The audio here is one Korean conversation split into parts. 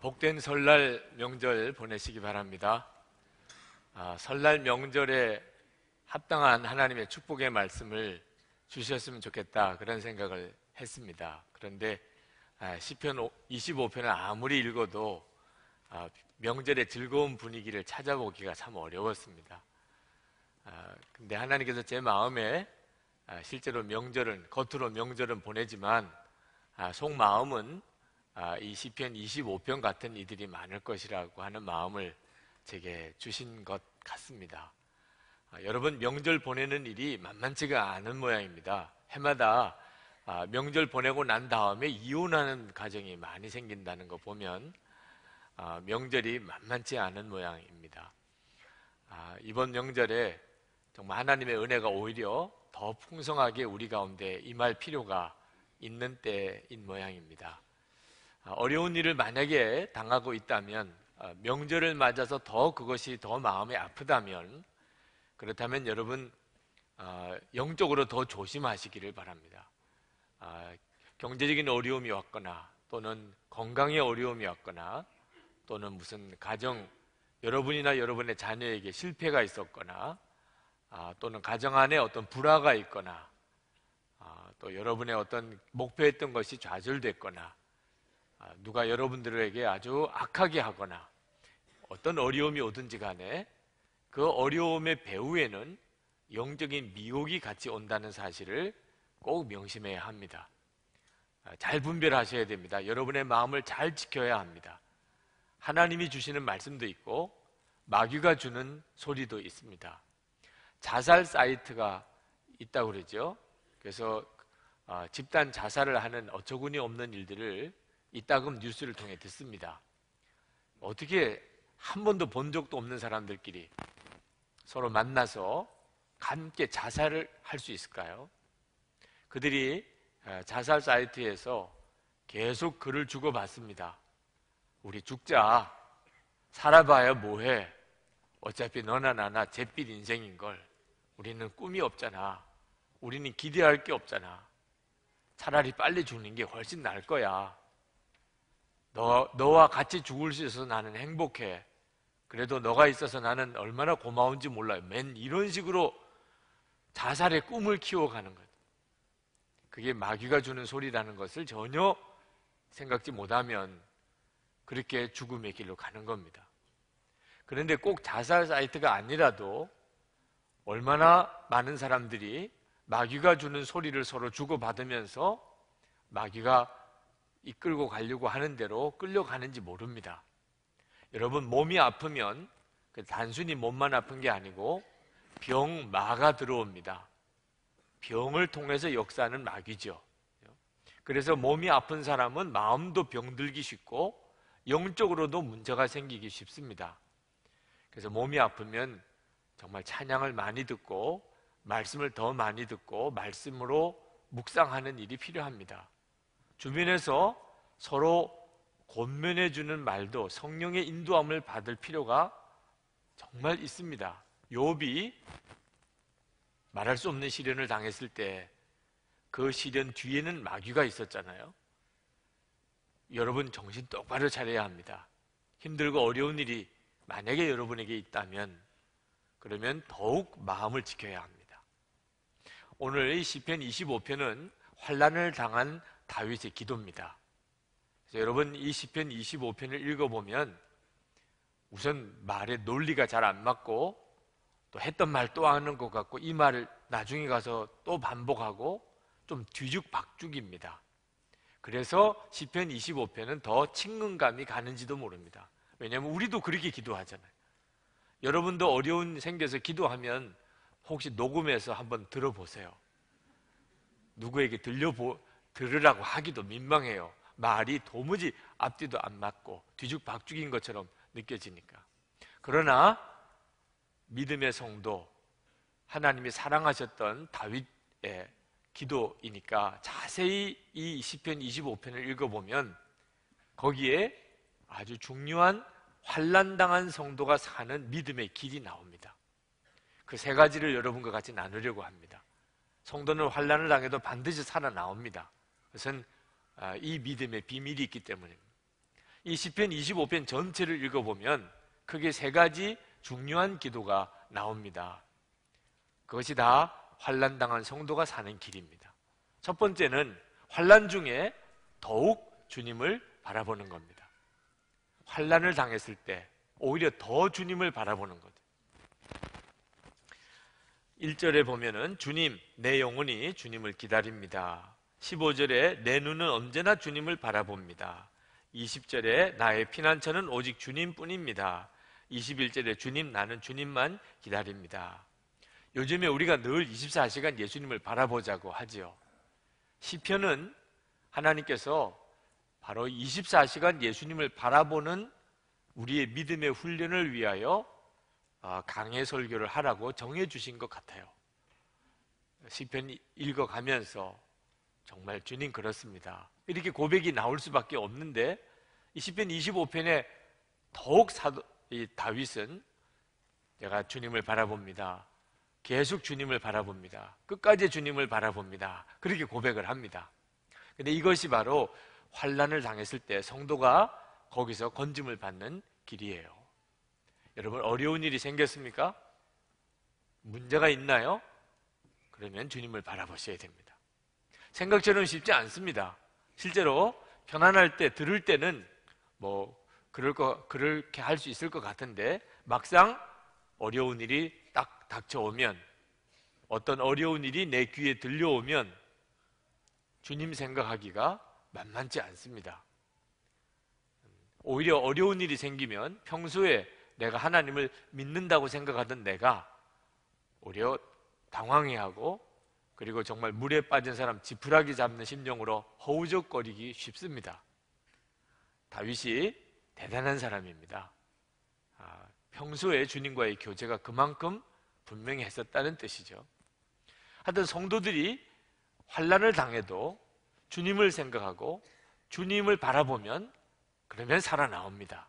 복된 설날 명절 보내시기 바랍니다. 설날 명절에 합당한 하나님의 축복의 말씀을 주셨으면 좋겠다, 그런 생각을 했습니다. 그런데 시편 25편을 아무리 읽어도 명절의 즐거운 분위기를 찾아보기가 참 어려웠습니다. 근데 하나님께서 제 마음에 실제로 명절은, 겉으로 명절은 보내지만 속마음은 이 시편 25편 같은 이들이 많을 것이라고 하는 마음을 제게 주신 것 같습니다. 여러분, 명절 보내는 일이 만만치가 않은 모양입니다. 해마다 명절 보내고 난 다음에 이혼하는 가정이 많이 생긴다는 거 보면 명절이 만만치 않은 모양입니다. 이번 명절에 정말 하나님의 은혜가 오히려 더 풍성하게 우리 가운데 임할 필요가 있는 때인 모양입니다. 어려운 일을 만약에 당하고 있다면, 명절을 맞아서 더 그것이 더 마음이 아프다면, 그렇다면 여러분 영적으로 더 조심하시기를 바랍니다. 경제적인 어려움이 왔거나, 또는 건강에 어려움이 왔거나, 또는 무슨 가정, 여러분이나 여러분의 자녀에게 실패가 있었거나, 또는 가정 안에 어떤 불화가 있거나, 또 여러분의 어떤 목표했던 것이 좌절됐거나, 누가 여러분들에게 아주 악하게 하거나, 어떤 어려움이 오든지 간에 그 어려움의 배후에는 영적인 미혹이 같이 온다는 사실을 꼭 명심해야 합니다. 잘 분별하셔야 됩니다. 여러분의 마음을 잘 지켜야 합니다. 하나님이 주시는 말씀도 있고 마귀가 주는 소리도 있습니다. 자살 사이트가 있다고 그러죠. 그래서 집단 자살을 하는 어처구니 없는 일들을 이따금 뉴스를 통해 듣습니다. 어떻게 한 번도 본 적도 없는 사람들끼리 서로 만나서 함께 자살을 할 수 있을까요? 그들이 자살 사이트에서 계속 글을 주고받습니다. 우리 죽자, 살아봐야 뭐해, 어차피 너나 나나 잿빛 인생인걸, 우리는 꿈이 없잖아, 우리는 기대할 게 없잖아, 차라리 빨리 죽는 게 훨씬 나을 거야, 너와 같이 죽을 수 있어서 나는 행복해, 그래도 너가 있어서 나는 얼마나 고마운지 몰라요. 맨 이런 식으로 자살의 꿈을 키워가는 것, 그게 마귀가 주는 소리라는 것을 전혀 생각지 못하면 그렇게 죽음의 길로 가는 겁니다. 그런데 꼭 자살 사이트가 아니라도 얼마나 많은 사람들이 마귀가 주는 소리를 서로 주고받으면서 마귀가 이끌고 가려고 하는 대로 끌려가는지 모릅니다. 여러분, 몸이 아프면 단순히 몸만 아픈 게 아니고 병마가 들어옵니다. 병을 통해서 역사하는 마귀죠. 그래서 몸이 아픈 사람은 마음도 병들기 쉽고 영적으로도 문제가 생기기 쉽습니다. 그래서 몸이 아프면 정말 찬양을 많이 듣고 말씀을 더 많이 듣고 말씀으로 묵상하는 일이 필요합니다. 주변에서 서로 권면해 주는 말도 성령의 인도함을 받을 필요가 정말 있습니다. 욥이 말할 수 없는 시련을 당했을 때 그 시련 뒤에는 마귀가 있었잖아요. 여러분, 정신 똑바로 차려야 합니다. 힘들고 어려운 일이 만약에 여러분에게 있다면, 그러면 더욱 마음을 지켜야 합니다. 오늘 이 시편 25편은 환난을 당한 다윗의 기도입니다. 그래서 여러분, 이 시편 25편을 읽어보면 우선 말의 논리가 잘 안 맞고, 또 했던 말 또 하는 것 같고, 이 말을 나중에 가서 또 반복하고 좀 뒤죽박죽입니다. 그래서 시편 25편은 더 친근감이 가는지도 모릅니다. 왜냐하면 우리도 그렇게 기도하잖아요. 여러분도 어려운 생겨서 기도하면 혹시 녹음해서 한번 들어보세요. 누구에게 들으라고 하기도 민망해요. 말이 도무지 앞뒤도 안 맞고 뒤죽박죽인 것처럼 느껴지니까. 그러나 믿음의 성도, 하나님이 사랑하셨던 다윗의 기도이니까 자세히 이 시편 25편을 읽어보면 거기에 아주 중요한 환난당한 성도가 사는 믿음의 길이 나옵니다. 그 세 가지를 여러분과 같이 나누려고 합니다. 성도는 환난을 당해도 반드시 살아나옵니다. 그것은 이 믿음의 비밀이 있기 때문입니다. 이 시편 25편 전체를 읽어보면 크게 세 가지 중요한 기도가 나옵니다. 그것이 다 환난당한 성도가 사는 길입니다. 첫 번째는 환난 중에 더욱 주님을 바라보는 겁니다. 환난을 당했을 때 오히려 더 주님을 바라보는 것. 1절에 보면은 주님, 내 영혼이 주님을 기다립니다. 15절에 내 눈은 언제나 주님을 바라봅니다. 20절에 나의 피난처는 오직 주님뿐입니다. 21절에 주님, 나는 주님만 기다립니다. 요즘에 우리가 늘 24시간 예수님을 바라보자고 하지요. 시편은 하나님께서 바로 24시간 예수님을 바라보는 우리의 믿음의 훈련을 위하여 강해 설교를 하라고 정해주신 것 같아요. 시편 읽어가면서 정말 주님 그렇습니다, 이렇게 고백이 나올 수밖에 없는데, 이 시편 25편에 더욱 이 다윗은 제가 주님을 바라봅니다, 계속 주님을 바라봅니다, 끝까지 주님을 바라봅니다, 그렇게 고백을 합니다. 근데 이것이 바로 환난을 당했을 때 성도가 거기서 건짐을 받는 길이에요. 여러분, 어려운 일이 생겼습니까? 문제가 있나요? 그러면 주님을 바라보셔야 됩니다. 생각처럼 쉽지 않습니다. 실제로 편안할 때, 들을 때는 그렇게 할 수 있을 것 같은데, 막상 어려운 일이 딱 닥쳐오면, 어떤 어려운 일이 내 귀에 들려오면 주님 생각하기가 만만치 않습니다. 오히려 어려운 일이 생기면 평소에 내가 하나님을 믿는다고 생각하던 내가 오히려 당황해하고, 그리고 정말 물에 빠진 사람 지푸라기 잡는 심정으로 허우적거리기 쉽습니다. 다윗이 대단한 사람입니다. 평소에 주님과의 교제가 그만큼 분명히 했었다는 뜻이죠. 하여튼 성도들이 환난을 당해도 주님을 생각하고 주님을 바라보면, 그러면 살아나옵니다.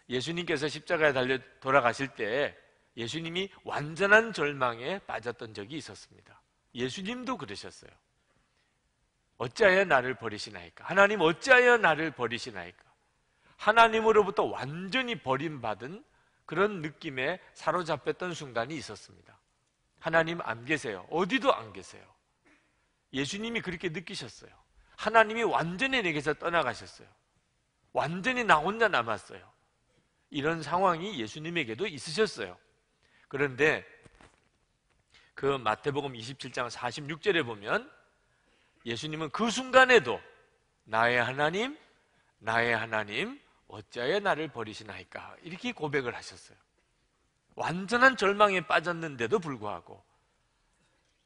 예수님께서 십자가에 달려 돌아가실 때 예수님이 완전한 절망에 빠졌던 적이 있었습니다. 예수님도 그러셨어요. 어찌하여 나를 버리시나이까? 하나님, 어찌하여 나를 버리시나이까? 하나님으로부터 완전히 버림받은 그런 느낌에 사로잡혔던 순간이 있었습니다. 하나님 안 계세요. 어디도 안 계세요. 예수님이 그렇게 느끼셨어요. 하나님이 완전히 내게서 떠나가셨어요. 완전히 나 혼자 남았어요. 이런 상황이 예수님에게도 있으셨어요. 그런데 그 마태복음 27장 46절에 보면 예수님은 그 순간에도 나의 하나님, 나의 하나님, 어찌하여 나를 버리시나이까? 이렇게 고백을 하셨어요. 완전한 절망에 빠졌는데도 불구하고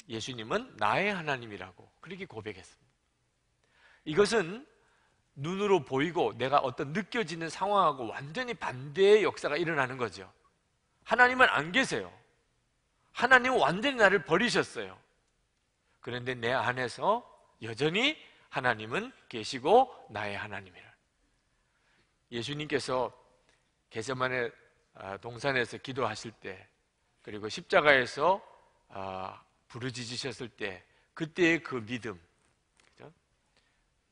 예수님은 나의 하나님이라고 그렇게 고백했습니다. 이것은 눈으로 보이고 내가 어떤 느껴지는 상황하고 완전히 반대의 역사가 일어나는 거죠. 하나님은 안 계세요. 하나님은 완전히 나를 버리셨어요. 그런데 내 안에서 여전히 하나님은 계시고 나의 하나님이라. 예수님께서 겟세마네 동산에서 기도하실 때, 그리고 십자가에서 부르짖으셨을 때, 그때의 그 믿음, 그죠?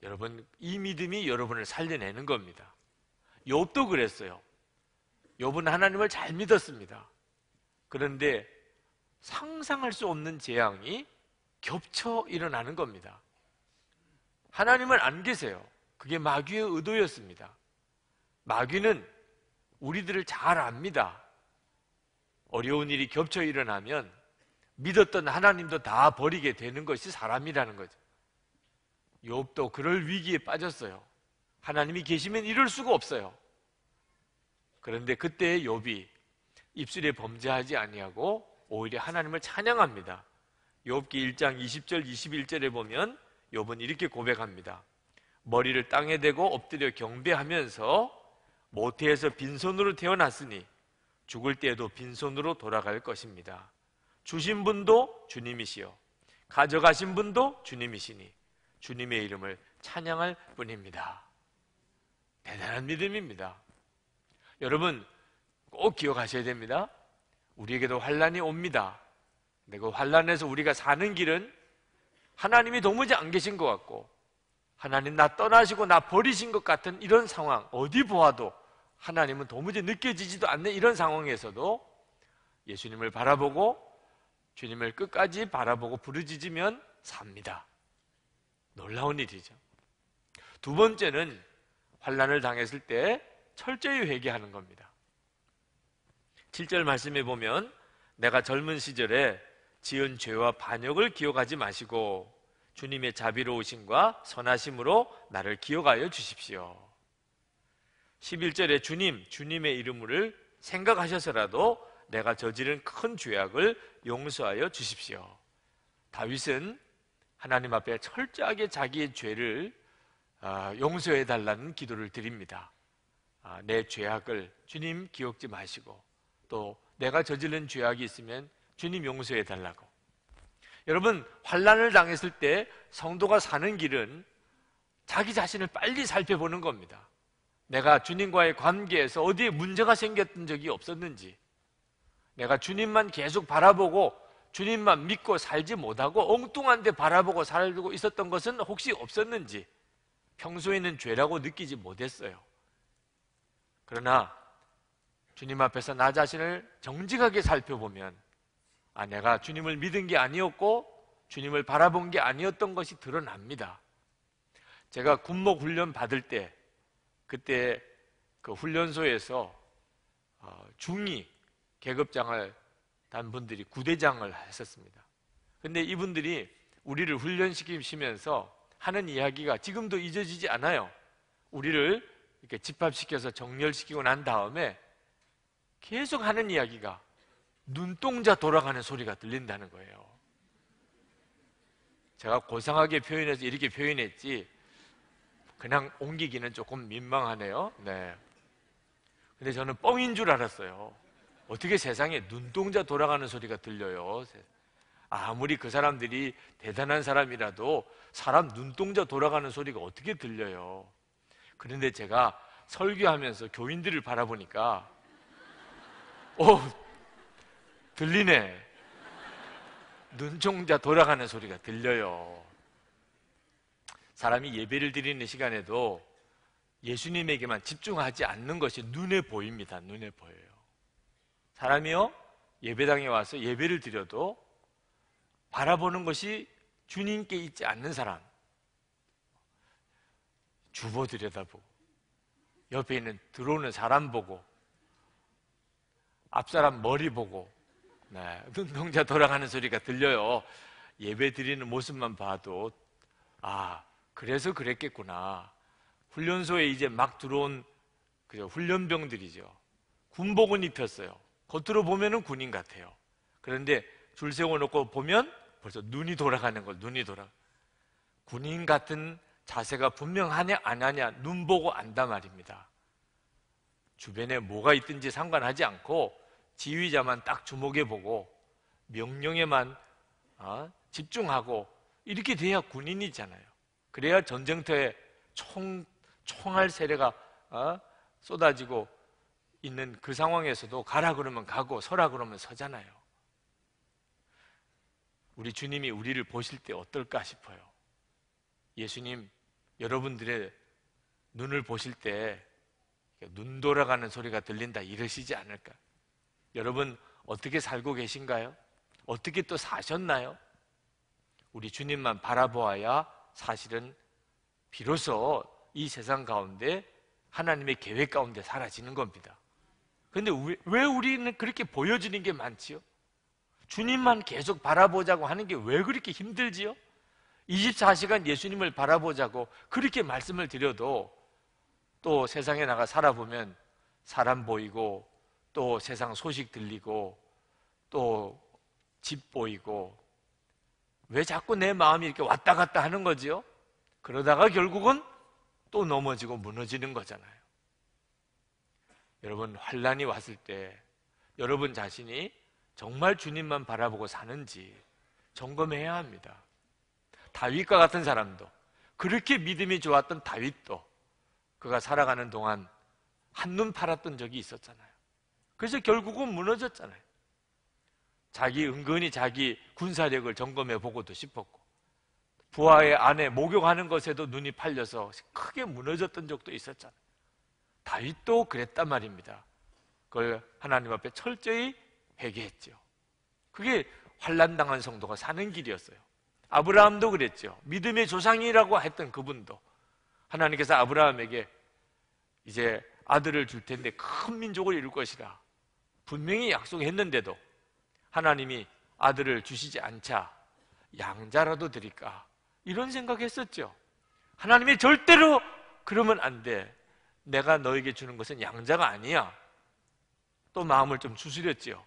여러분, 이 믿음이 여러분을 살려내는 겁니다. 욥도 그랬어요. 욥은 하나님을 잘 믿었습니다. 그런데 상상할 수 없는 재앙이 겹쳐 일어나는 겁니다. 하나님은 안 계세요. 그게 마귀의 의도였습니다. 마귀는 우리들을 잘 압니다. 어려운 일이 겹쳐 일어나면 믿었던 하나님도 다 버리게 되는 것이 사람이라는 거죠. 욥도 그럴 위기에 빠졌어요. 하나님이 계시면 이럴 수가 없어요. 그런데 그때 욥이 입술에 범죄하지 아니하고 오히려 하나님을 찬양합니다. 욥기 1장 20절 21절에 보면 욥은 이렇게 고백합니다. 머리를 땅에 대고 엎드려 경배하면서 모태에서 빈손으로 태어났으니 죽을 때에도 빈손으로 돌아갈 것입니다. 주신 분도 주님이시요 가져가신 분도 주님이시니 주님의 이름을 찬양할 뿐입니다. 대단한 믿음입니다. 여러분, 꼭 기억하셔야 됩니다. 우리에게도 환난이 옵니다. 근데 그 환난에서 우리가 사는 길은 하나님이 도무지 안 계신 것 같고, 하나님 나 떠나시고 나 버리신 것 같은 이런 상황, 어디 보아도 하나님은 도무지 느껴지지도 않는 이런 상황에서도 예수님을 바라보고 주님을 끝까지 바라보고 부르짖으면 삽니다. 놀라운 일이죠. 두 번째는 환난을 당했을 때 철저히 회개하는 겁니다. 7절 말씀에 보면 내가 젊은 시절에 지은 죄와 반역을 기억하지 마시고 주님의 자비로우심과 선하심으로 나를 기억하여 주십시오. 11절에 주님의 이름을 생각하셔서라도 내가 저지른 큰 죄악을 용서하여 주십시오. 다윗은 하나님 앞에 철저하게 자기의 죄를 용서해 달라는 기도를 드립니다. 내 죄악을 주님 기억지 마시고 또 내가 저지른 죄악이 있으면 주님 용서해 달라고. 여러분, 환난을 당했을 때 성도가 사는 길은 자기 자신을 빨리 살펴보는 겁니다. 내가 주님과의 관계에서 어디에 문제가 생겼던 적이 없었는지, 내가 주님만 계속 바라보고 주님만 믿고 살지 못하고 엉뚱한 데 바라보고 살고 있었던 것은 혹시 없었는지, 평소에는 죄라고 느끼지 못했어요. 그러나 주님 앞에서 나 자신을 정직하게 살펴보면 내가 주님을 믿은 게 아니었고 주님을 바라본 게 아니었던 것이 드러납니다. 제가 군목 훈련 받을 때 그때 그 훈련소에서 중위 계급장을 단 분들이 구대장을 했었습니다. 근데 이분들이 우리를 훈련시키시면서 하는 이야기가 지금도 잊어지지 않아요. 우리를 이렇게 집합시켜서 정렬시키고 난 다음에 계속 하는 이야기가 눈동자 돌아가는 소리가 들린다는 거예요. 제가 고상하게 표현해서 이렇게 표현했지 그냥 옮기기는 조금 민망하네요. 네. 근데 저는 뻥인 줄 알았어요. 어떻게 세상에 눈동자 돌아가는 소리가 들려요? 아무리 그 사람들이 대단한 사람이라도 사람 눈동자 돌아가는 소리가 어떻게 들려요? 그런데 제가 설교하면서 교인들을 바라보니까 들리네. 눈동자 돌아가는 소리가 들려요. 사람이 예배를 드리는 시간에도 예수님에게만 집중하지 않는 것이 눈에 보입니다. 눈에 보여요. 사람이요, 예배당에 와서 예배를 드려도 바라보는 것이 주님께 있지 않는 사람, 주보 들여다보고 옆에 있는 들어오는 사람 보고 앞사람 머리 보고 눈동자 돌아가는 소리가 들려요. 예배 드리는 모습만 봐도 그래서 그랬겠구나. 훈련소에 이제 막 들어온 훈련병들이죠. 군복은 입혔어요. 겉으로 보면은 군인 같아요. 그런데 줄 세워놓고 보면 벌써 눈이 돌아가는 걸. 눈이 돌아. 군인 같은 자세가 분명하냐 안 하냐 눈 보고 안단 말입니다. 주변에 뭐가 있든지 상관하지 않고 지휘자만 딱 주목해보고 명령에만 집중하고 이렇게 돼야 군인이잖아요. 그래야 전쟁터에 총알 세례가 쏟아지고 있는 그 상황에서도 가라 그러면 가고 서라 그러면 서잖아요. 우리 주님이 우리를 보실 때 어떨까 싶어요. 예수님, 여러분들의 눈을 보실 때 눈 돌아가는 소리가 들린다 이러시지 않을까? 여러분 어떻게 살고 계신가요? 어떻게 또 사셨나요? 우리 주님만 바라보아야 사실은 비로소 이 세상 가운데 하나님의 계획 가운데 사라지는 겁니다. 그런데 왜 우리는 그렇게 보여지는 게 많지요? 주님만 계속 바라보자고 하는 게 왜 그렇게 힘들지요? 24시간 예수님을 바라보자고 그렇게 말씀을 드려도 또 세상에 나가 살아보면 사람 보이고 또 세상 소식 들리고 또 집 보이고 왜 자꾸 내 마음이 이렇게 왔다 갔다 하는 거지요? 그러다가 결국은 또 넘어지고 무너지는 거잖아요. 여러분, 환난이 왔을 때 여러분 자신이 정말 주님만 바라보고 사는지 점검해야 합니다. 다윗과 같은 사람도, 그렇게 믿음이 좋았던 다윗도 그가 살아가는 동안 한눈 팔았던 적이 있었잖아요. 그래서 결국은 무너졌잖아요. 은근히 자기 군사력을 점검해 보고도 싶었고 부하의 아내 목욕하는 것에도 눈이 팔려서 크게 무너졌던 적도 있었잖아요. 다윗도 그랬단 말입니다. 그걸 하나님 앞에 철저히 회개했죠. 그게 환난당한 성도가 사는 길이었어요. 아브라함도 그랬죠. 믿음의 조상이라고 했던 그분도 하나님께서 아브라함에게 이제 아들을 줄 텐데 큰 민족을 이룰 것이라 분명히 약속했는데도 하나님이 아들을 주시지 않자 양자라도 드릴까 이런 생각했었죠. 하나님이 절대로 그러면 안 돼. 내가 너에게 주는 것은 양자가 아니야. 또 마음을 좀 추스렸죠.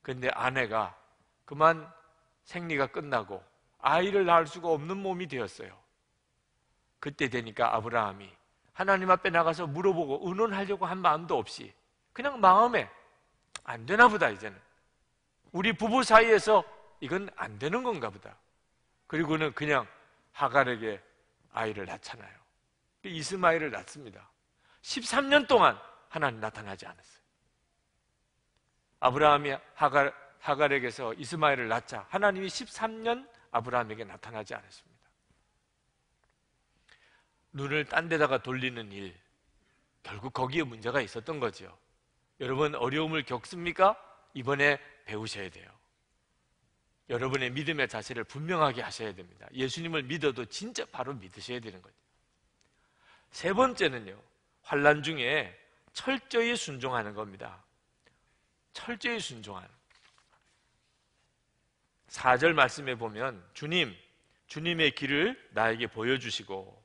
그런데 아내가 그만 생리가 끝나고 아이를 낳을 수가 없는 몸이 되었어요. 그때 되니까 아브라함이 하나님 앞에 나가서 물어보고 의논하려고 한 마음도 없이 그냥 마음에 안 되나 보다. 이제는 우리 부부 사이에서 이건 안 되는 건가 보다. 그리고는 그냥 하갈에게 아이를 낳잖아요. 이스마엘을 낳습니다. 13년 동안 하나님 나타나지 않았어요. 아브라함이 하갈에게서 이스마엘을 낳자 하나님이 13년 아브라함에게 나타나지 않았습니다. 눈을 딴 데다가 돌리는 일, 결국 거기에 문제가 있었던 거죠. 여러분 어려움을 겪습니까? 이번에 배우셔야 돼요. 여러분의 믿음의 자세를 분명하게 하셔야 됩니다. 예수님을 믿어도 진짜 바로 믿으셔야 되는 거죠. 세 번째는요, 환난 중에 철저히 순종하는 겁니다. 철저히 순종하는. 4절 말씀에 보면 주님의 길을 나에게 보여주시고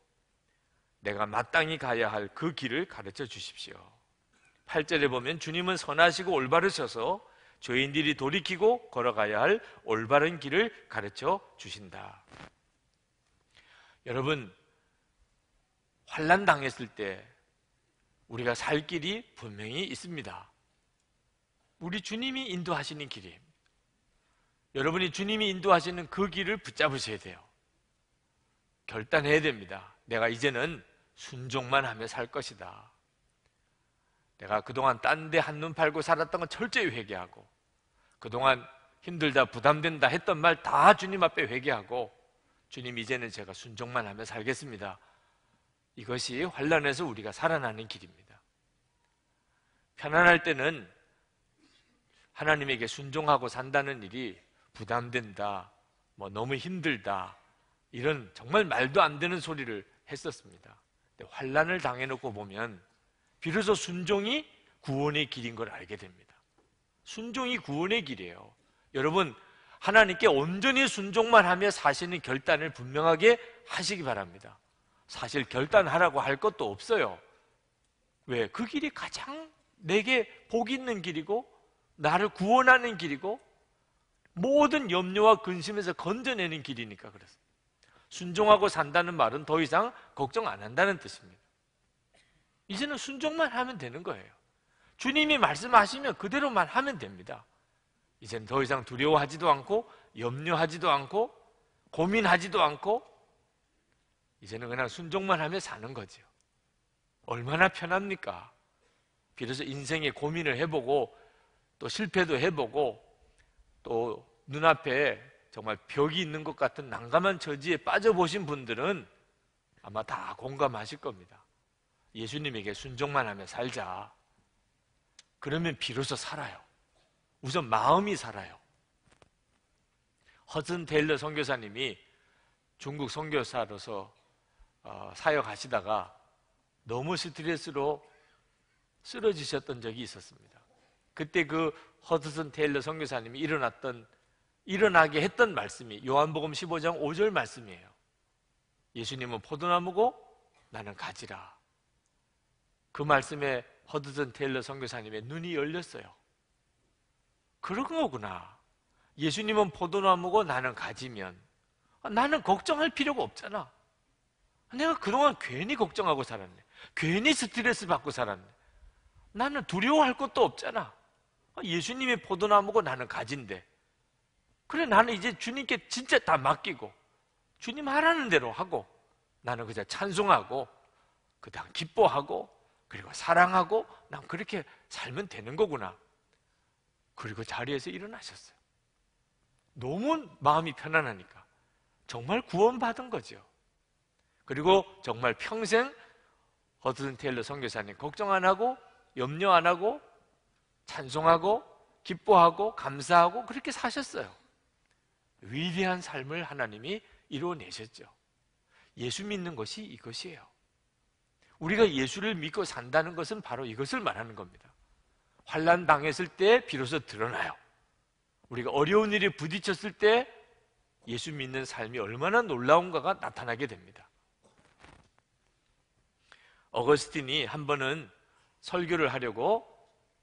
내가 마땅히 가야 할 그 길을 가르쳐 주십시오. 8절에 보면 주님은 선하시고 올바르셔서 죄인들이 돌이키고 걸어가야 할 올바른 길을 가르쳐 주신다. 여러분, 환난 당했을 때 우리가 살 길이 분명히 있습니다. 우리 주님이 인도하시는 길이에요. 여러분이 주님이 인도하시는 그 길을 붙잡으셔야 돼요. 결단해야 됩니다. 내가 이제는 순종만 하며 살 것이다. 내가 그동안 딴 데 한눈 팔고 살았던 건 철저히 회개하고, 그동안 힘들다 부담된다 했던 말 다 주님 앞에 회개하고, 주님 이제는 제가 순종만 하며 살겠습니다. 이것이 환난에서 우리가 살아나는 길입니다. 편안할 때는 하나님에게 순종하고 산다는 일이 부담된다, 너무 힘들다, 이런 정말 말도 안 되는 소리를 했었습니다. 근데 환난을 당해놓고 보면 비로소 순종이 구원의 길인 걸 알게 됩니다. 순종이 구원의 길이에요. 여러분, 하나님께 온전히 순종만 하며 사시는 결단을 분명하게 하시기 바랍니다. 사실 결단하라고 할 것도 없어요. 왜? 그 길이 가장 내게 복 있는 길이고 나를 구원하는 길이고 모든 염려와 근심에서 건져내는 길이니까 그렇습니다. 순종하고 산다는 말은 더 이상 걱정 안 한다는 뜻입니다. 이제는 순종만 하면 되는 거예요. 주님이 말씀하시면 그대로만 하면 됩니다. 이제는 더 이상 두려워하지도 않고 염려하지도 않고 고민하지도 않고 이제는 그냥 순종만 하며 사는 거죠. 얼마나 편합니까? 비로소 인생의 고민을 해보고 또 실패도 해보고 또 눈앞에 정말 벽이 있는 것 같은 난감한 처지에 빠져보신 분들은 아마 다 공감하실 겁니다. 예수님에게 순종만 하며 살자. 그러면 비로소 살아요. 우선 마음이 살아요. 허슨 테일러 선교사님이 중국 선교사로서 사역하시다가 너무 스트레스로 쓰러지셨던 적이 있었습니다. 그때 그 허드슨 테일러 선교사님이 일어나게 했던 말씀이 요한복음 15장 5절 말씀이에요. 예수님은 포도나무고 나는 가지라. 그 말씀에 허드슨 테일러 선교사님의 눈이 열렸어요. 그런 거구나. 예수님은 포도나무고 나는 가지면 나는 걱정할 필요가 없잖아. 내가 그동안 괜히 걱정하고 살았네. 괜히 스트레스 받고 살았네. 나는 두려워할 것도 없잖아. 예수님이 포도나무고 나는 가지인데, 그래 나는 이제 주님께 진짜 다 맡기고 주님 하라는 대로 하고 나는 그저 찬송하고 그 다음 기뻐하고 그리고 사랑하고 난 그렇게 살면 되는 거구나. 그리고 자리에서 일어나셨어요. 너무 마음이 편안하니까. 정말 구원받은 거죠. 그리고 정말 평생 허드슨 테일러 선교사님 걱정 안 하고 염려 안 하고 찬송하고 기뻐하고 감사하고 그렇게 사셨어요. 위대한 삶을 하나님이 이루어내셨죠. 예수 믿는 것이 이것이에요. 우리가 예수를 믿고 산다는 것은 바로 이것을 말하는 겁니다. 환난 당했을 때 비로소 드러나요. 우리가 어려운 일에 부딪혔을 때 예수 믿는 삶이 얼마나 놀라운가가 나타나게 됩니다. 어거스틴이 한 번은 설교를 하려고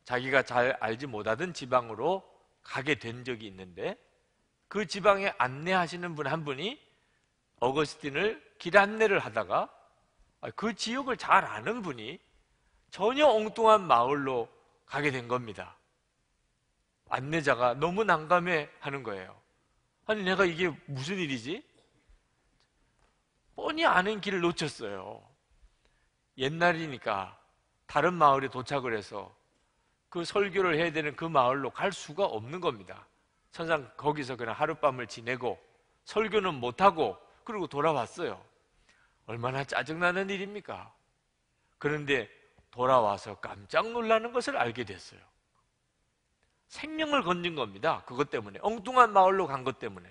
자기가 잘 알지 못하던 지방으로 가게 된 적이 있는데, 그 지방에 안내하시는 분 한 분이 어거스틴을 길 안내를 하다가 그 지역을 잘 아는 분이 전혀 엉뚱한 마을로 가게 된 겁니다. 안내자가 너무 난감해 하는 거예요. 아니, 내가 이게 무슨 일이지? 뻔히 아는 길을 놓쳤어요. 옛날이니까 다른 마을에 도착을 해서 그 설교를 해야 되는 그 마을로 갈 수가 없는 겁니다. 천상 거기서 그냥 하룻밤을 지내고 설교는 못하고 그리고 돌아왔어요. 얼마나 짜증나는 일입니까? 그런데 돌아와서 깜짝 놀라는 것을 알게 됐어요. 생명을 건진 겁니다. 그것 때문에, 엉뚱한 마을로 간 것 때문에.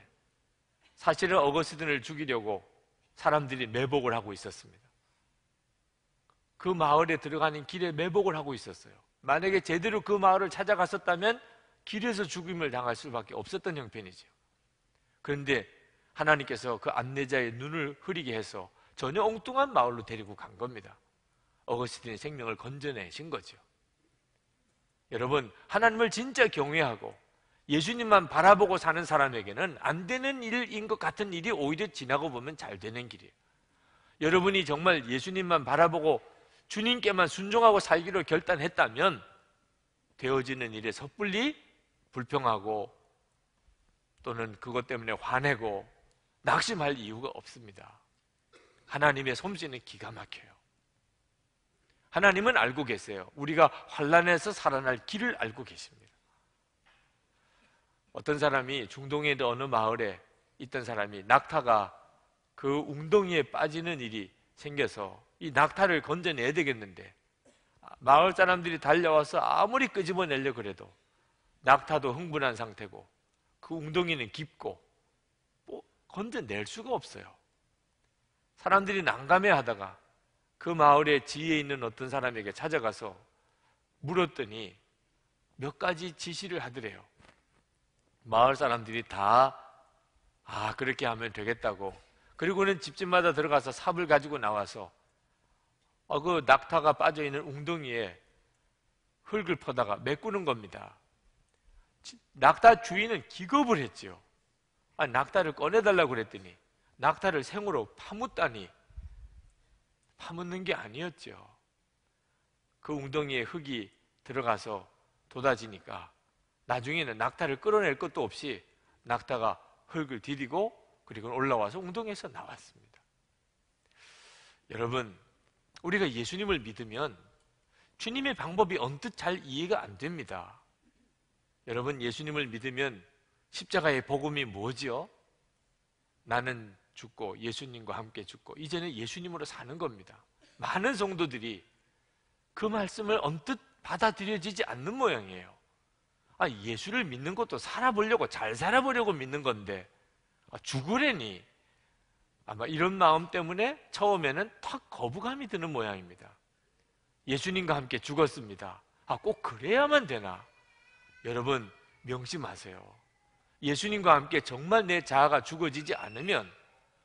사실은 어거스틴을 죽이려고 사람들이 매복을 하고 있었습니다. 그 마을에 들어가는 길에 매복을 하고 있었어요. 만약에 제대로 그 마을을 찾아갔었다면 길에서 죽임을 당할 수밖에 없었던 형편이죠. 그런데 하나님께서 그 안내자의 눈을 흐리게 해서 전혀 엉뚱한 마을로 데리고 간 겁니다. 어거스틴의 생명을 건져내신 거죠. 여러분, 하나님을 진짜 경외하고 예수님만 바라보고 사는 사람에게는 안 되는 일인 것 같은 일이 오히려 지나고 보면 잘 되는 길이에요. 여러분이 정말 예수님만 바라보고 주님께만 순종하고 살기로 결단했다면 되어지는 일에 섣불리 불평하고 또는 그것 때문에 화내고 낙심할 이유가 없습니다. 하나님의 솜씨는 기가 막혀요. 하나님은 알고 계세요. 우리가 환난에서 살아날 길을 알고 계십니다. 어떤 사람이 중동의 어느 마을에 있던 사람이 낙타가 그 웅덩이에 빠지는 일이 생겨서 이 낙타를 건져내야 되겠는데 마을 사람들이 달려와서 아무리 끄집어내려 그래도 낙타도 흥분한 상태고 그 웅덩이는 깊고 건져낼 수가 없어요. 사람들이 난감해하다가 그 마을에 지혜 있는 어떤 사람에게 찾아가서 물었더니 몇 가지 지시를 하더래요. 마을 사람들이 다 그렇게 하면 되겠다고. 그리고는 집집마다 들어가서 삽을 가지고 나와서 그 낙타가 빠져있는 웅덩이에 흙을 퍼다가 메꾸는 겁니다. 낙타 주인은 기겁을 했죠. 낙타를 꺼내달라고 그랬더니 낙타를 생으로 파묻다니. 파묻는 게 아니었죠. 그 웅덩이에 흙이 들어가서 돋아지니까 나중에는 낙타를 끌어낼 것도 없이 낙타가 흙을 디디고 그리고 올라와서 웅덩이에서 나왔습니다. 여러분, 우리가 예수님을 믿으면 주님의 방법이 언뜻 잘 이해가 안 됩니다. 여러분, 예수님을 믿으면 십자가의 복음이 뭐지요? 나는 죽고 예수님과 함께 죽고 이제는 예수님으로 사는 겁니다. 많은 성도들이 그 말씀을 언뜻 받아들여지지 않는 모양이에요. 예수를 믿는 것도 살아보려고, 잘 살아보려고 믿는 건데 죽으려니, 아마 이런 마음 때문에 처음에는 탁 거부감이 드는 모양입니다. 예수님과 함께 죽었습니다. 꼭 그래야만 되나? 여러분, 명심하세요. 예수님과 함께 정말 내 자아가 죽어지지 않으면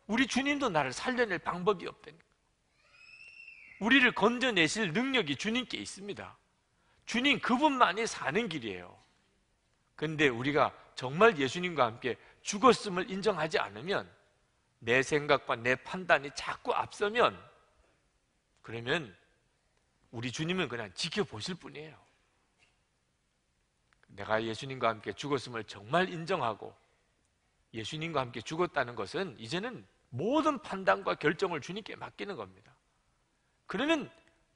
우리 주님도 나를 살려낼 방법이 없다니까. 우리를 건져내실 능력이 주님께 있습니다. 주님 그분만이 사는 길이에요. 근데 우리가 정말 예수님과 함께 죽었음을 인정하지 않으면, 내 생각과 내 판단이 자꾸 앞서면, 그러면 우리 주님은 그냥 지켜보실 뿐이에요. 내가 예수님과 함께 죽었음을 정말 인정하고 예수님과 함께 죽었다는 것은 이제는 모든 판단과 결정을 주님께 맡기는 겁니다. 그러면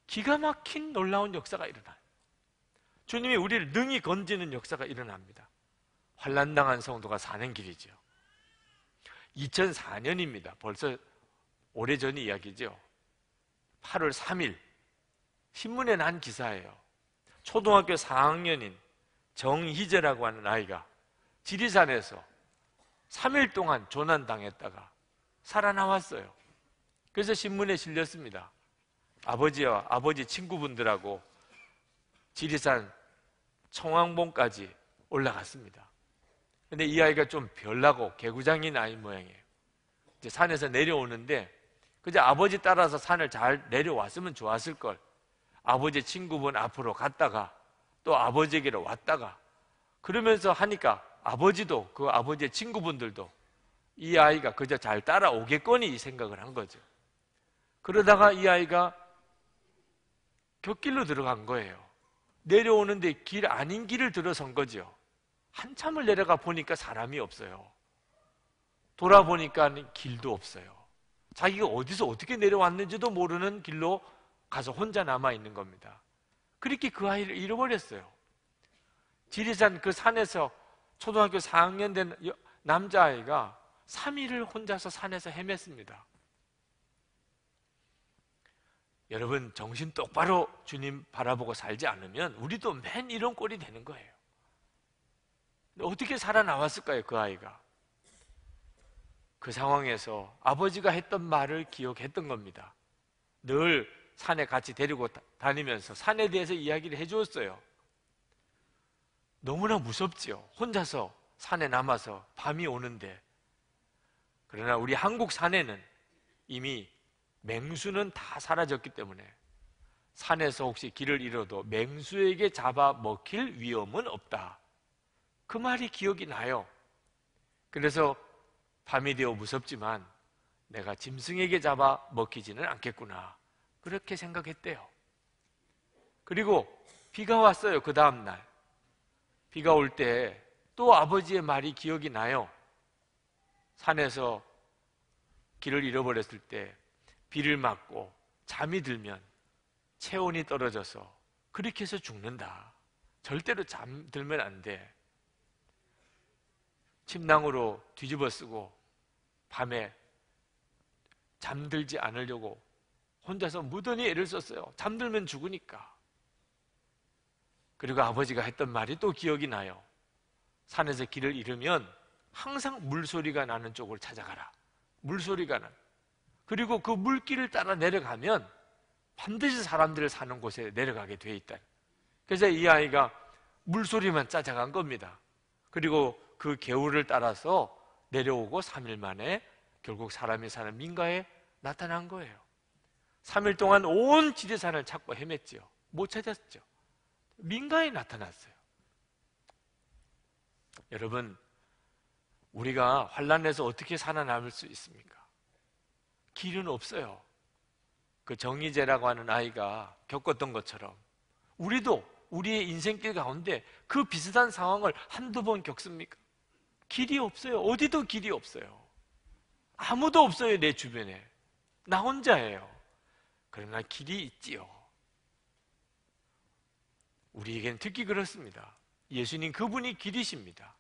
기가 막힌 놀라운 역사가 일어나요. 주님이 우리를 능히 건지는 역사가 일어납니다. 환난당한 성도가 사는 길이죠. 2004년입니다. 벌써 오래전 이야기죠. 8월 3일 신문에 난 기사예요. 초등학교 4학년인 정희재라고 하는 아이가 지리산에서 3일 동안 조난당했다가 살아나왔어요. 그래서 신문에 실렸습니다. 아버지와 아버지 친구분들하고 지리산 청왕봉까지 올라갔습니다. 근데 이 아이가 좀 별나고 개구장인 아이 모양이에요. 이제 산에서 내려오는데 그저 아버지 따라서 산을 잘 내려왔으면 좋았을 걸. 아버지 친구분 앞으로 갔다가 또 아버지에게로 왔다가 그러면서 하니까 아버지도 그 아버지의 친구분들도 이 아이가 그저 잘 따라오겠거니 이 생각을 한 거죠. 그러다가 이 아이가 곁길로 들어간 거예요. 내려오는데 길 아닌 길을 들어선 거죠. 한참을 내려가 보니까 사람이 없어요. 돌아보니까 길도 없어요. 자기가 어디서 어떻게 내려왔는지도 모르는 길로 가서 혼자 남아있는 겁니다. 그렇게 그 아이를 잃어버렸어요. 지리산 그 산에서 초등학교 4학년 된 남자아이가 3일을 혼자서 산에서 헤맸습니다. 여러분, 정신 똑바로 주님 바라보고 살지 않으면 우리도 맨 이런 꼴이 되는 거예요. 어떻게 살아나왔을까요, 그 아이가? 그 상황에서 아버지가 했던 말을 기억했던 겁니다. 늘 산에 같이 데리고 다니면서 산에 대해서 이야기를 해주었어요. 너무나 무섭지요. 혼자서 산에 남아서 밤이 오는데. 그러나 우리 한국 산에는 이미 맹수는 다 사라졌기 때문에 산에서 혹시 길을 잃어도 맹수에게 잡아먹힐 위험은 없다. 그 말이 기억이 나요. 그래서 밤이 되어 무섭지만 내가 짐승에게 잡아먹히지는 않겠구나. 그렇게 생각했대요. 그리고 비가 왔어요. 그 다음날 비가 올 때 또 아버지의 말이 기억이 나요. 산에서 길을 잃어버렸을 때 비를 맞고 잠이 들면 체온이 떨어져서 그렇게 해서 죽는다. 절대로 잠들면 안 돼. 침낭으로 뒤집어 쓰고 밤에 잠들지 않으려고 혼자서 무던히 애를 썼어요. 잠들면 죽으니까. 그리고 아버지가 했던 말이 또 기억이 나요. 산에서 길을 잃으면 항상 물소리가 나는 쪽을 찾아가라. 물소리가 나. 그리고 그 물길을 따라 내려가면 반드시 사람들 사는 곳에 내려가게 돼 있다. 그래서 이 아이가 물소리만 찾아간 겁니다. 그리고 그 개울을 따라서 내려오고 3일 만에 결국 사람이 사는 민가에 나타난 거예요. 3일 동안 온 지리산을 찾고 헤맸지요. 못 찾았죠. 민가에 나타났어요. 여러분, 우리가 환난에서 어떻게 살아남을 수 있습니까? 길은 없어요. 그 정희재라고 하는 아이가 겪었던 것처럼 우리도 우리의 인생길 가운데 그 비슷한 상황을 한두 번 겪습니까? 길이 없어요. 어디도 길이 없어요. 아무도 없어요. 내 주변에. 나 혼자예요. 그러나 길이 있지요. 우리에겐 특히 그렇습니다. 예수님 그분이 길이십니다.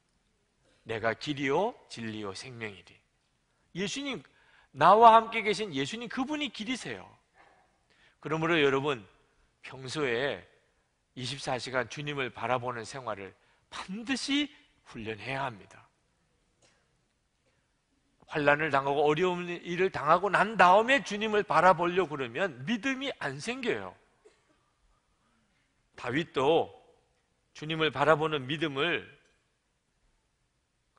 내가 길이요 진리요 생명이리. 예수님, 나와 함께 계신 예수님 그분이 길이세요. 그러므로 여러분, 평소에 24시간 주님을 바라보는 생활을 반드시 훈련해야 합니다. 환난을 당하고 어려운 일을 당하고 난 다음에 주님을 바라보려고 그러면 믿음이 안 생겨요. 다윗도 주님을 바라보는 믿음을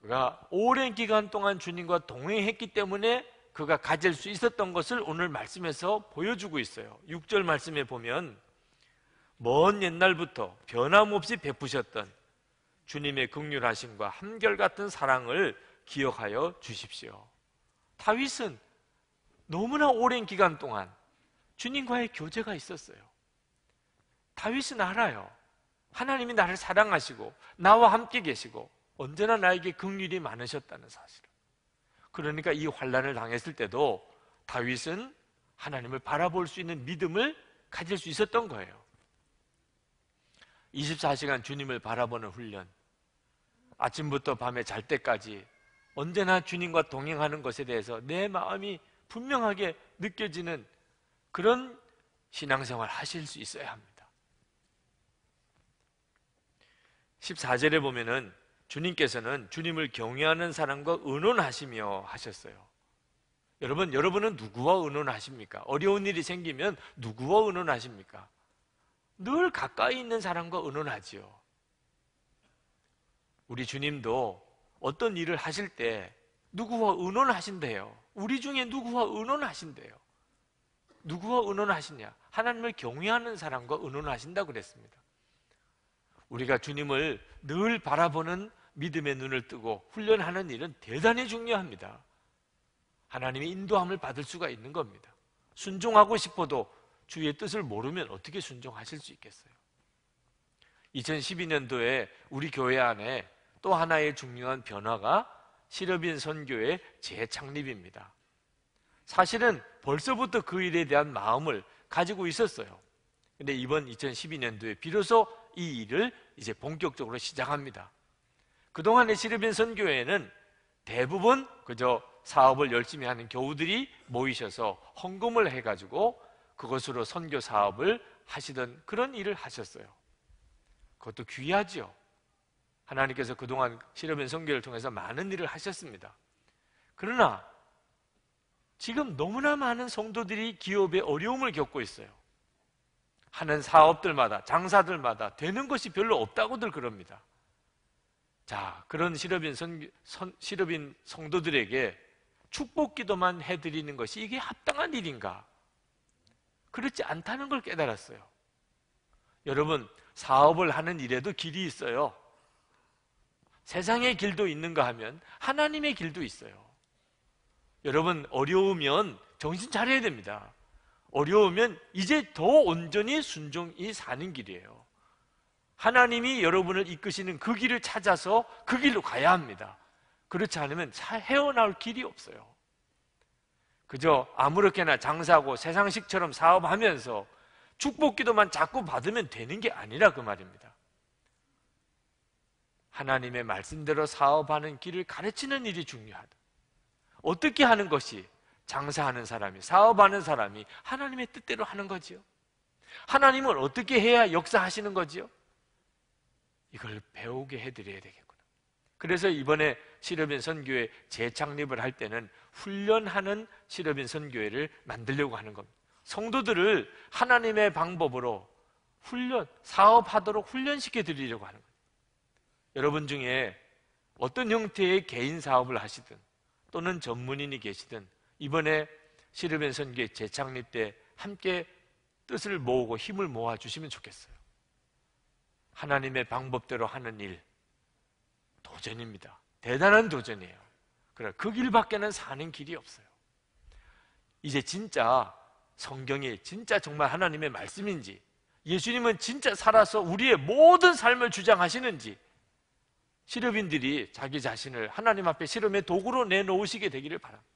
그가 오랜 기간 동안 주님과 동행했기 때문에 그가 가질 수 있었던 것을 오늘 말씀에서 보여주고 있어요. 6절 말씀에 보면 먼 옛날부터 변함없이 베푸셨던 주님의 긍휼하심과 한결같은 사랑을 기억하여 주십시오. 다윗은 너무나 오랜 기간 동안 주님과의 교제가 있었어요. 다윗은 알아요. 하나님이 나를 사랑하시고 나와 함께 계시고 언제나 나에게 긍휼이 많으셨다는 사실을. 그러니까 이 환난을 당했을 때도 다윗은 하나님을 바라볼 수 있는 믿음을 가질 수 있었던 거예요. 24시간 주님을 바라보는 훈련, 아침부터 밤에 잘 때까지 언제나 주님과 동행하는 것에 대해서 내 마음이 분명하게 느껴지는 그런 신앙생활 하실 수 있어야 합니다. 14절에 보면은 주님께서는 주님을 경외하는 사람과 의논하시며 하셨어요. 여러분은 누구와 의논하십니까? 어려운 일이 생기면 누구와 의논하십니까? 늘 가까이 있는 사람과 의논하지요. 우리 주님도 어떤 일을 하실 때 누구와 의논하신대요. 우리 중에 누구와 의논하신대요. 누구와 의논하시냐? 하나님을 경외하는 사람과 의논하신다고 그랬습니다. 우리가 주님을 늘 바라보는 믿음의 눈을 뜨고 훈련하는 일은 대단히 중요합니다. 하나님의 인도함을 받을 수가 있는 겁니다. 순종하고 싶어도 주의 뜻을 모르면 어떻게 순종하실 수 있겠어요? 2012년도에 우리 교회 안에 또 하나의 중요한 변화가 시럽인 선교의 재창립입니다. 사실은 벌써부터 그 일에 대한 마음을 가지고 있었어요. 근데 이번 2012년도에 비로소 이 일을 이제 본격적으로 시작합니다. 그동안의 시럽인 선교회는 대부분 그저 사업을 열심히 하는 교우들이 모이셔서 헌금을 해가지고 그것으로 선교 사업을 하시던 그런 일을 하셨어요. 그것도 귀하죠. 하나님께서 그동안 시럽인 선교를 통해서 많은 일을 하셨습니다. 그러나 지금 너무나 많은 성도들이 기업의 어려움을 겪고 있어요. 하는 사업들마다, 장사들마다 되는 것이 별로 없다고들 그럽니다. 자, 그런 시럽인 성도들에게 축복 기도만 해드리는 것이 이게 합당한 일인가? 그렇지 않다는 걸 깨달았어요. 여러분, 사업을 하는 일에도 길이 있어요. 세상의 길도 있는가 하면 하나님의 길도 있어요. 여러분, 어려우면 정신 차려야 됩니다. 어려우면 이제 더 온전히 순종이 사는 길이에요. 하나님이 여러분을 이끄시는 그 길을 찾아서 그 길로 가야 합니다. 그렇지 않으면 헤어나올 길이 없어요. 그저 아무렇게나 장사하고 세상식처럼 사업하면서 축복 기도만 자꾸 받으면 되는 게 아니라 그 말입니다. 하나님의 말씀대로 사업하는 길을 가르치는 일이 중요하다. 어떻게 하는 것이 장사하는 사람이, 사업하는 사람이 하나님의 뜻대로 하는 거지요? 하나님은 어떻게 해야 역사하시는 거지요? 이걸 배우게 해드려야 되겠구나. 그래서 이번에 시럽인 선교회 재창립을 할 때는 훈련하는 시럽인 선교회를 만들려고 하는 겁니다. 성도들을 하나님의 방법으로 사업하도록 훈련시켜 드리려고 하는 거예요. 여러분 중에 어떤 형태의 개인 사업을 하시든 또는 전문인이 계시든 이번에 시르벤 선교회 재창립 때 함께 뜻을 모으고 힘을 모아 주시면 좋겠어요. 하나님의 방법대로 하는 일, 도전입니다. 대단한 도전이에요. 그래, 그 길밖에는 사는 길이 없어요. 이제 진짜 성경이 진짜 정말 하나님의 말씀인지, 예수님은 진짜 살아서 우리의 모든 삶을 주장하시는지 시럽인들이 자기 자신을 하나님 앞에 시험의 도구로 내놓으시게 되기를 바랍니다.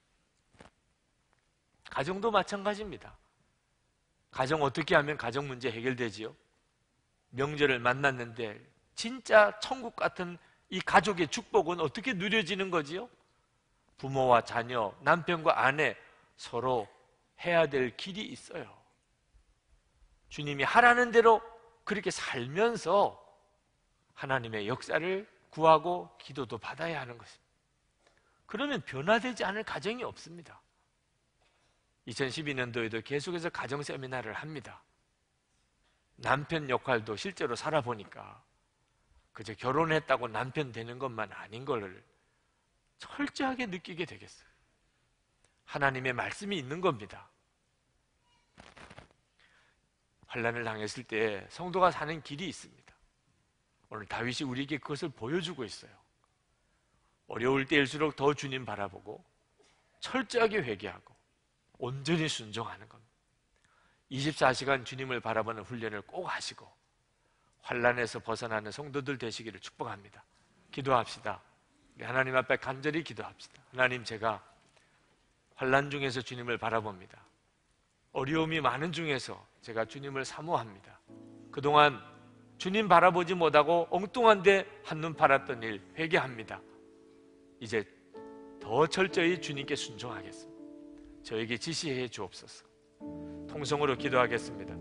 가정도 마찬가지입니다. 가정 어떻게 하면 가정 문제 해결되지요? 명절을 만났는데 진짜 천국 같은 이 가족의 축복은 어떻게 누려지는 거지요? 부모와 자녀, 남편과 아내 서로 해야 될 길이 있어요. 주님이 하라는 대로 그렇게 살면서 하나님의 역사를 구하고 기도도 받아야 하는 것입니다. 그러면 변화되지 않을 가정이 없습니다. 2012년도에도 계속해서 가정 세미나를 합니다. 남편 역할도 실제로 살아보니까 그저 결혼했다고 남편 되는 것만 아닌 걸 철저하게 느끼게 되겠어요. 하나님의 말씀이 있는 겁니다. 환난을 당했을 때 성도가 사는 길이 있습니다. 오늘 다윗이 우리에게 그것을 보여주고 있어요. 어려울 때일수록 더 주님 바라보고 철저하게 회개하고 온전히 순종하는 겁니다. 24시간 주님을 바라보는 훈련을 꼭 하시고 환난에서 벗어나는 성도들 되시기를 축복합니다. 기도합시다. 우리 하나님 앞에 간절히 기도합시다. 하나님, 제가 환난 중에서 주님을 바라봅니다. 어려움이 많은 중에서 제가 주님을 사모합니다. 그동안 주님 바라보지 못하고 엉뚱한데 한눈 팔았던 일 회개합니다. 이제 더 철저히 주님께 순종하겠습니다. 저에게 지시해 주옵소서. 통성으로 기도하겠습니다.